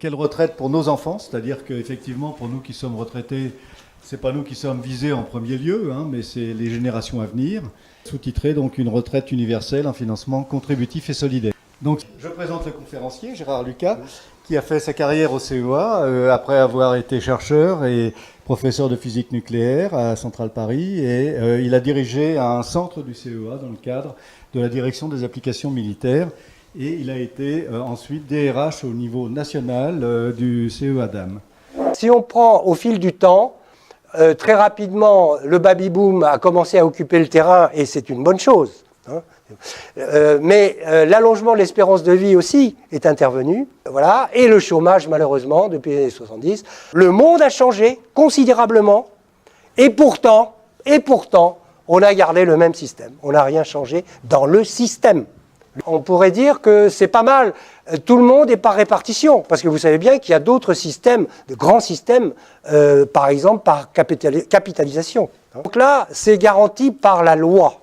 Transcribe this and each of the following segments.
quelle retraite pour nos enfants, c'est-à-dire qu'effectivement, pour nous qui sommes retraités, c'est pas nous qui sommes visés en premier lieu, hein, mais c'est les générations à venir. Sous-titré donc une retraite universelle, un financement contributif et solidaire. Donc je présente le conférencier Gérard Lucas, qui a fait sa carrière au CEA après avoir été chercheur et professeur de physique nucléaire à Centrale Paris, et il a dirigé un centre du CEA dans le cadre de la direction des applications militaires, et il a été ensuite DRH au niveau national du CEA DAM. Si on prend au fil du temps, très rapidement, le baby-boom a commencé à occuper le terrain, et c'est une bonne chose. Hein. Mais l'allongement de l'espérance de vie aussi est intervenu, voilà, et le chômage malheureusement depuis les années 70. Le monde a changé considérablement, et pourtant, on a gardé le même système. On n'a rien changé dans le système. On pourrait dire que c'est pas mal, tout le monde est par répartition, parce que vous savez bien qu'il y a d'autres systèmes, de grands systèmes, par exemple par capitalisation. Donc là, c'est garanti par la loi,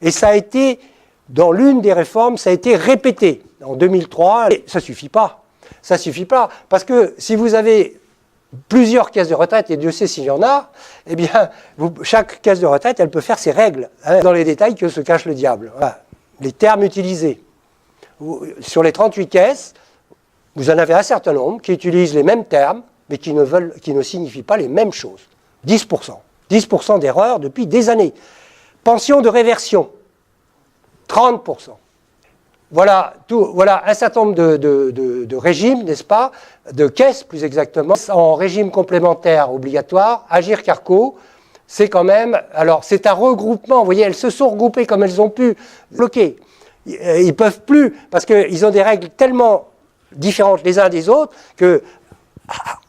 et ça a été... Dans l'une des réformes, ça a été répété en 2003. Et ça ne suffit pas. Ça ne suffit pas. Parce que si vous avez plusieurs caisses de retraite, et Dieu sait s'il y en a, eh bien, chaque caisse de retraite, elle peut faire ses règles. Hein, dans les détails que se cache le diable. Voilà. Les termes utilisés. Sur les 38 caisses, vous en avez un certain nombre qui utilisent les mêmes termes, mais qui ne signifient pas les mêmes choses. 10%. 10% d'erreurs depuis des années. Pension de réversion. 30%. Voilà un certain nombre de régimes, n'est-ce pas, de caisses plus exactement, en régime complémentaire obligatoire. Agir Carco, c'est quand même, alors c'est un regroupement, vous voyez, elles se sont regroupées comme elles ont pu, bloquer. Ils ne peuvent plus, parce qu'ils ont des règles tellement différentes les uns des autres, que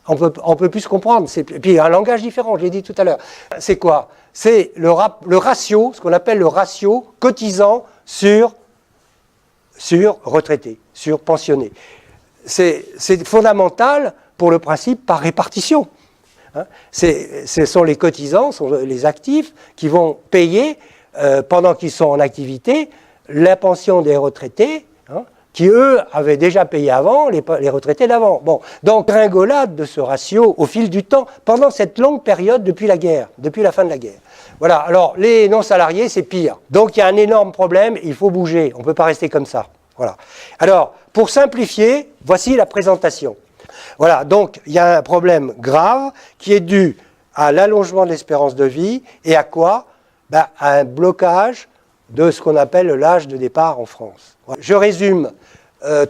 on peut plus se comprendre. Et puis il y a un langage différent, je l'ai dit tout à l'heure. C'est quoi? C'est le ratio, ce qu'on appelle le ratio cotisant sur retraité, sur pensionné. C'est fondamental pour le principe par répartition. Hein, ce sont les cotisants, sont les actifs qui vont payer, pendant qu'ils sont en activité, la pension des retraités, hein, qui eux avaient déjà payé avant, les retraités d'avant. Bon, donc gringolade de ce ratio au fil du temps, pendant cette longue période depuis la guerre, depuis la fin de la guerre. Voilà, alors les non-salariés, c'est pire. Donc il y a un énorme problème, il faut bouger, on ne peut pas rester comme ça. Voilà. Alors, pour simplifier, voici la présentation. Voilà, donc il y a un problème grave qui est dû à l'allongement de l'espérance de vie et à quoi? Ben, à un blocage de ce qu'on appelle l'âge de départ en France. Voilà. Je résume,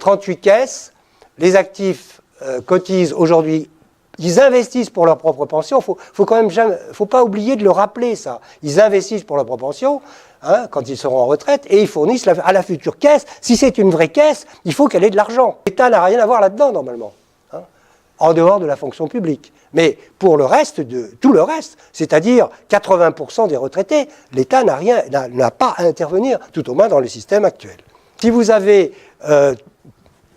38 caisses, les actifs cotisent aujourd'hui. Ils investissent pour leur propre pension. Faut pas oublier de le rappeler, ça. Ils investissent pour leur propre pension, hein, quand ils seront en retraite, et ils fournissent à la future caisse. Si c'est une vraie caisse, il faut qu'elle ait de l'argent. L'État n'a rien à voir là-dedans, normalement, hein, en dehors de la fonction publique. Mais pour le reste, tout le reste, c'est-à-dire 80% des retraités, l'État n'a pas à intervenir, tout au moins dans le système actuel. Si vous avez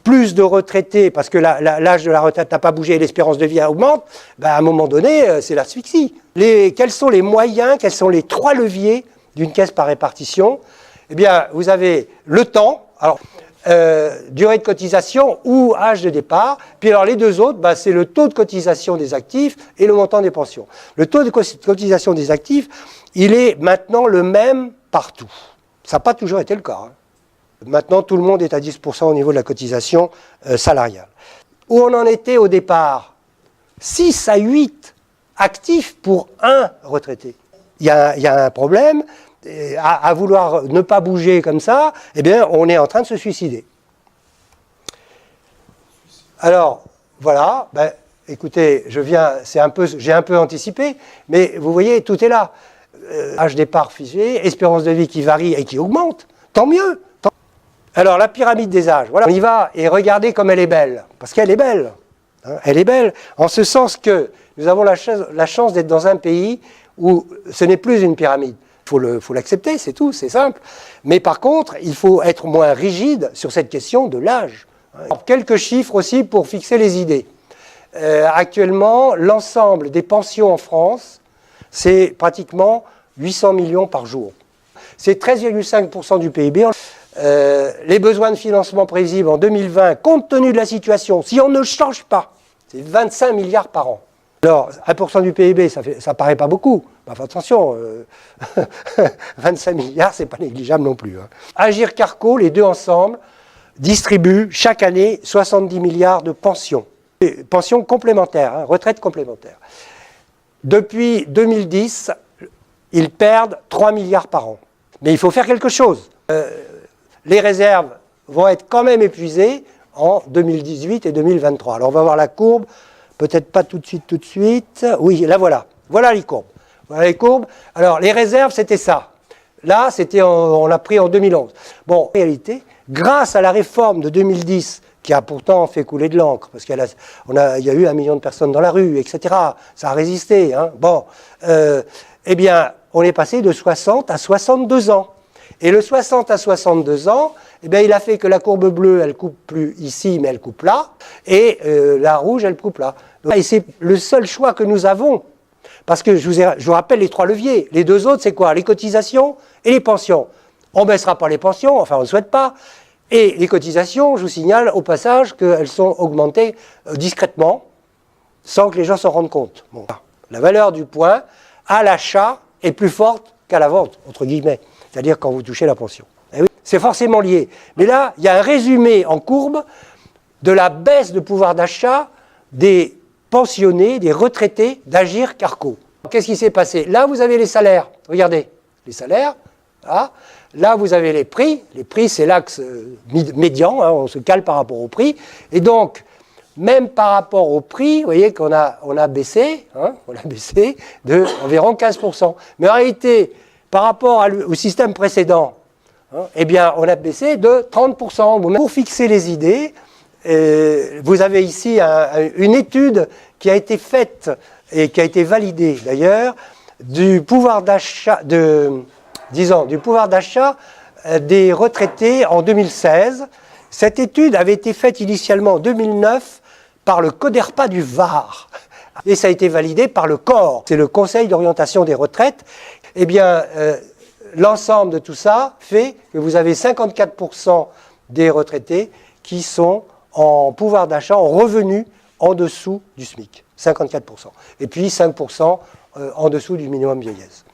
plus de retraités, parce que l'âge de la retraite n'a pas bougé et l'espérance de vie augmente, ben à un moment donné, c'est l'asphyxie. Quels sont les moyens, quels sont les 3 leviers d'une caisse par répartition? Eh bien, vous avez le temps, alors, durée de cotisation ou âge de départ, puis alors les deux autres, ben, c'est le taux de cotisation des actifs et le montant des pensions. Le taux de cotisation des actifs, il est maintenant le même partout. Ça n'a pas toujours été le cas, hein. Maintenant, tout le monde est à 10% au niveau de la cotisation salariale. Où on en était au départ? 6 à 8 actifs pour un retraité. Il y a un problème. À vouloir ne pas bouger comme ça, eh bien, on est en train de se suicider. Alors, voilà. Ben, écoutez, j'ai un peu anticipé, mais vous voyez, tout est là. Âge départ figé, espérance de vie qui varie et qui augmente. Tant mieux. Alors, la pyramide des âges, voilà, on y va et regardez comme elle est belle, parce qu'elle est belle. Hein, elle est belle, en ce sens que nous avons la chance d'être dans un pays où ce n'est plus une pyramide. Il faut l'accepter, c'est tout, c'est simple. Mais par contre, il faut être moins rigide sur cette question de l'âge. Alors, quelques chiffres aussi pour fixer les idées. Actuellement, l'ensemble des pensions en France, c'est pratiquement 800 millions par jour. C'est 13,5% du PIB. les besoins de financement prévisibles en 2020, compte tenu de la situation, si on ne change pas, c'est 25 milliards par an. Alors, 1% du PIB, ça paraît pas beaucoup. Enfin, attention, 25 milliards, c'est pas négligeable non plus. Hein. Agir Carco, les deux ensemble, distribuent chaque année 70 milliards de pensions. Pensions complémentaires, hein, retraites complémentaires. Depuis 2010, ils perdent 3 milliards par an. Mais il faut faire quelque chose. Les réserves vont être quand même épuisées en 2018 et 2023. Alors on va voir la courbe, peut-être pas tout de suite. Oui, là voilà. Voilà les courbes. Voilà les courbes. Alors les réserves, c'était ça. Là, on l'a pris en 2011. Bon, en réalité, grâce à la réforme de 2010, qui a pourtant fait couler de l'encre, parce qu'il y a eu 1 million de personnes dans la rue, etc. Ça a résisté. Hein. Bon, eh bien, on est passé de 60 à 62 ans. Et le 60 à 62 ans, eh bien, il a fait que la courbe bleue, elle coupe plus ici, mais elle coupe là, et la rouge, elle coupe là. Et c'est le seul choix que nous avons, parce que je vous rappelle les 3 leviers. Les 2 autres, c'est quoi? Les cotisations et les pensions. On ne baissera pas les pensions, enfin on ne souhaite pas. Et les cotisations, je vous signale au passage qu'elles sont augmentées discrètement, sans que les gens s'en rendent compte. Bon. La valeur du point à l'achat est plus forte qu'à la vente, entre guillemets. C'est-à-dire quand vous touchez la pension. Eh oui, c'est forcément lié. Mais là, il y a un résumé en courbe de la baisse de pouvoir d'achat des pensionnés, des retraités d'Agir Carco. Qu'est-ce qui s'est passé? Là, vous avez les salaires. Regardez, les salaires. Là, là vous avez les prix. Les prix, c'est l'axe médian. Hein, on se cale par rapport au prix. Et donc, même par rapport au prix, vous voyez qu'on a baissé, hein, on a baissé de environ 15%. Mais en réalité, par rapport au système précédent, hein, eh bien, on a baissé de 30%. Pour fixer les idées, vous avez ici une étude qui a été faite et qui a été validée d'ailleurs du pouvoir d'achat des retraités en 2016. Cette étude avait été faite initialement en 2009 par le CODERPA du Var et ça a été validé par le COR, c'est le Conseil d'orientation des retraites. Eh bien, l'ensemble de tout ça fait que vous avez 54% des retraités qui sont en pouvoir d'achat, en revenus en dessous du SMIC. 54%. Et puis 5% en dessous du minimum vieillesse.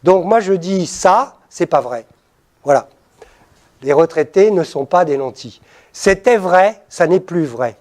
Donc moi je dis ça, c'est pas vrai. Voilà. Les retraités ne sont pas des nantis. C'était vrai, ça n'est plus vrai.